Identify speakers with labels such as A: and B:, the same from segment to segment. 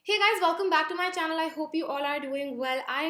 A: Hey guys, welcome back to my channel. I hope you all are doing well. I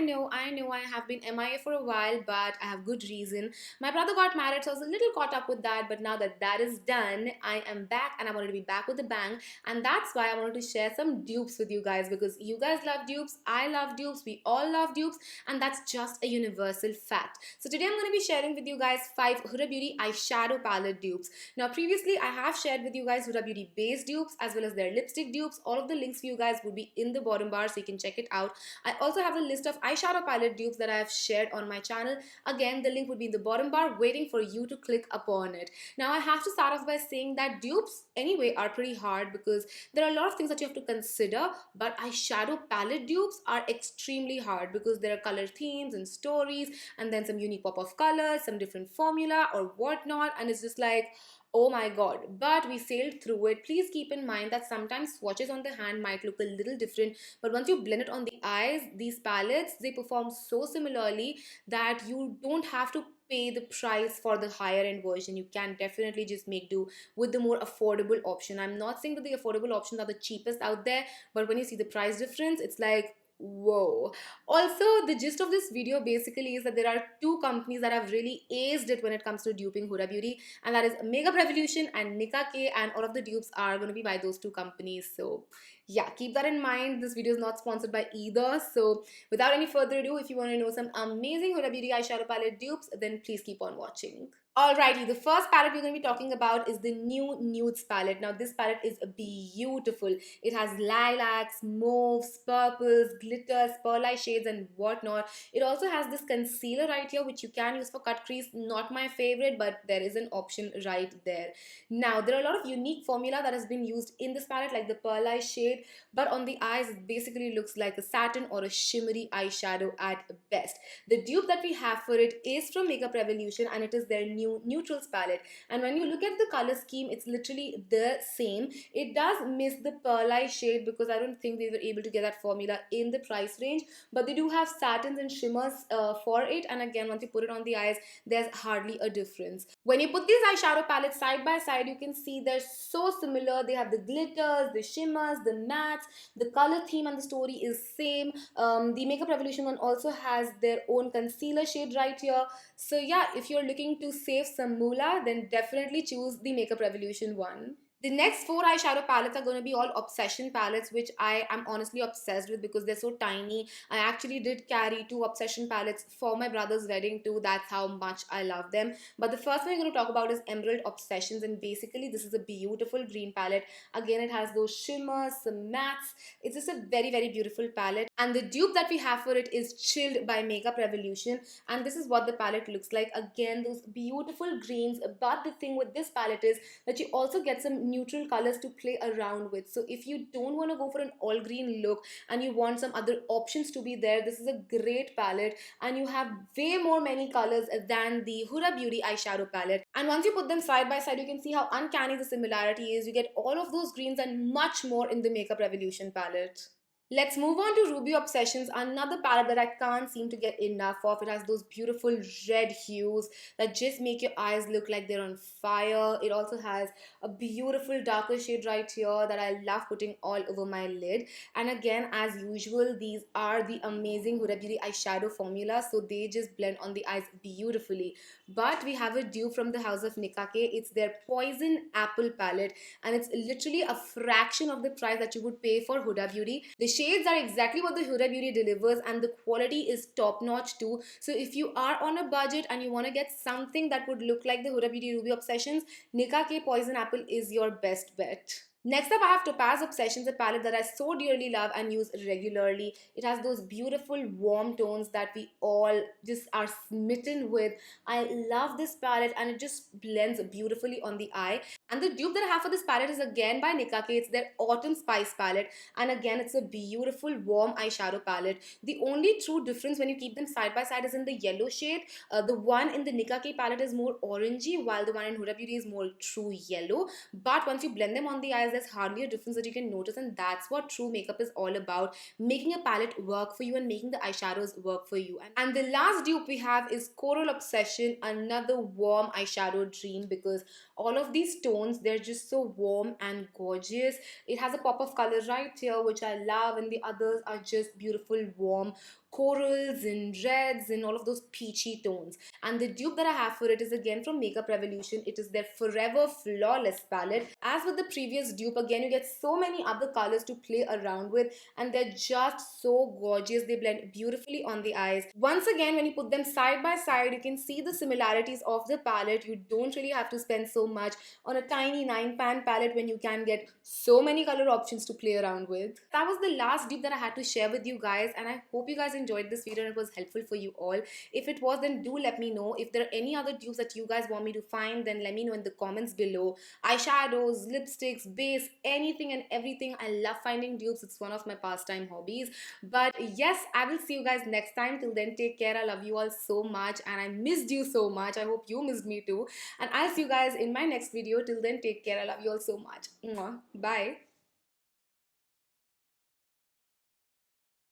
A: have been MIA for a while, but I have good reason. My brother got married, so I was a little caught up with that, but now that that is done, I am back and I wanted to be back with a bang. And that's why I wanted to share some dupes with you guys because you guys love dupes, I love dupes, we all love dupes, and that's just a universal fact. So today I'm going to be sharing with you guys 5 Huda Beauty eyeshadow palette dupes. Now previously I have shared with you guys Huda Beauty base dupes as well as their lipstick dupes. All of the links for you guys would be in the bottom bar so you can check it out. I also have a list of eyeshadow palette dupes that I have shared on my channel. Again, the link would be in the bottom bar waiting for you to click upon it. Now I have to start off by saying that dupes anyway are pretty hard because there are a lot of things that you have to consider, but eyeshadow palette dupes are extremely hard because there are color themes and stories and then some unique pop of colors, some different formula or whatnot, and it's just like, oh my god, but we sailed through it. Please keep in mind that sometimes swatches on the hand might look a little different, but once you blend it on the eyes, these palettes, they perform so similarly that you don't have to pay the price for the higher end version. You can definitely just make do with the more affordable option. I'm not saying that the affordable options are the cheapest out there, but when you see the price difference, it's like, whoa. Also, the gist of this video basically is that there are two companies that have really aced it when it comes to duping Huda Beauty, and that is Makeup Revolution and Nicka, and all of the dupes are going to be by those two companies. So yeah, keep that in mind. This video is not sponsored by either. So without any further ado, if you want to know some amazing Huda Beauty eyeshadow palette dupes, then please keep on watching. Alrighty, the first palette we're going to be talking about is the new Nudes palette. Now this palette is beautiful. It has lilacs, mauves, purples, glitters, pearl eye shades and whatnot. It also has this concealer right here which you can use for cut crease. Not my favorite, but there is an option right there. Now there are a lot of unique formula that has been used in this palette, like the pearl eye shade, but on the eyes it basically looks like a satin or a shimmery eyeshadow at best. The dupe that we have for it is from Makeup Revolution and it is their new neutrals palette, and when you look at the color scheme, it's literally the same. It does miss the pearl eye shade because I don't think they were able to get that formula in the price range, but they do have satins and shimmers for it, and again once you put it on the eyes, there's hardly a difference. When you put these eyeshadow palettes side by side, you can see they're so similar. They have the glitters, the shimmers, the mattes, the color theme and the story is same. The Makeup Revolution one also has their own concealer shade right here. So yeah, if you're looking to save some moolah, then definitely choose the Makeup Revolution one. The next 4 eyeshadow palettes are going to be all Obsession palettes, which I am honestly obsessed with because they're so tiny. I actually did carry 2 Obsession palettes for my brother's wedding too. That's how much I love them. But the first one we're going to talk about is Emerald Obsessions, and basically this is a beautiful green palette. Again, it has those shimmers, some mattes. It's just a very beautiful palette. And the dupe that we have for it is Chilled by Makeup Revolution, and this is what the palette looks like. Again, those beautiful greens, but the thing with this palette is that you also get some neutral colors to play around with. So if you don't want to go for an all green look and you want some other options to be there, this is a great palette, and you have way more many colors than the Huda Beauty eyeshadow palette. And once you put them side by side, you can see how uncanny the similarity is. You get all of those greens and much more in the Makeup Revolution palette. Let's move on to Ruby Obsessions, another palette that I can't seem to get enough of. It has those beautiful red hues that just make your eyes look like they're on fire. It also has a beautiful darker shade right here that I love putting all over my lid. And again, as usual, these are the amazing Huda Beauty eyeshadow formula, so they just blend on the eyes beautifully. But we have a dupe from the house of Nicka. It's their Poison Apple palette, and it's literally a fraction of the price that you would pay for Huda Beauty. The shades are exactly what the Huda Beauty delivers, and the quality is top notch too. So if you are on a budget and you want to get something that would look like the Huda Beauty Ruby Obsessions, Nicka Poison Apple is your best bet. Next up, I have Topaz Obsessions, a palette that I so dearly love and use regularly. It has those beautiful warm tones that we all just are smitten with. I love this palette and it just blends beautifully on the eye. And the dupe that I have for this palette is again by Nicka. It's their Autumn Spice palette, and again it's a beautiful warm eyeshadow palette. The only true difference when you keep them side by side is in the yellow shade. The one in the Nicka palette is more orangey, while the one in Huda Beauty is more true yellow. But once you blend them on the eyes, there's hardly a difference that you can notice, and that's what true makeup is all about, making a palette work for you and making the eyeshadows work for you. And the last dupe we have is Coral Obsession, another warm eyeshadow dream, because all of these tones, they're just so warm and gorgeous. It has a pop of color right here, which I love, and the others are just beautiful warm corals and reds and all of those peachy tones. And the dupe that I have for it is again from Makeup Revolution. It is their Forever Flawless palette. As with the previous dupe, again you get so many other colors to play around with, and they're just so gorgeous. They blend beautifully on the eyes. Once again, when you put them side by side, you can see the similarities of the palette. You don't really have to spend so much on a tiny 9 pan palette when you can get so many color options to play around with. That was the last dupe that I had to share with you guys, and I hope you guys enjoyed this video and it was helpful for you all. If it was, then do let me know. If there are any other dupes that you guys want me to find, then let me know in the comments below. Eyeshadows, lipsticks, base, anything and everything. I love finding dupes. It's one of my pastime hobbies. But yes, I will see you guys next time. Till then, take care. I love you all so much and I missed you so much. I hope you missed me too. And I'll see you guys in my next video. Till then, take care. I love you all so much. Mwah. Bye.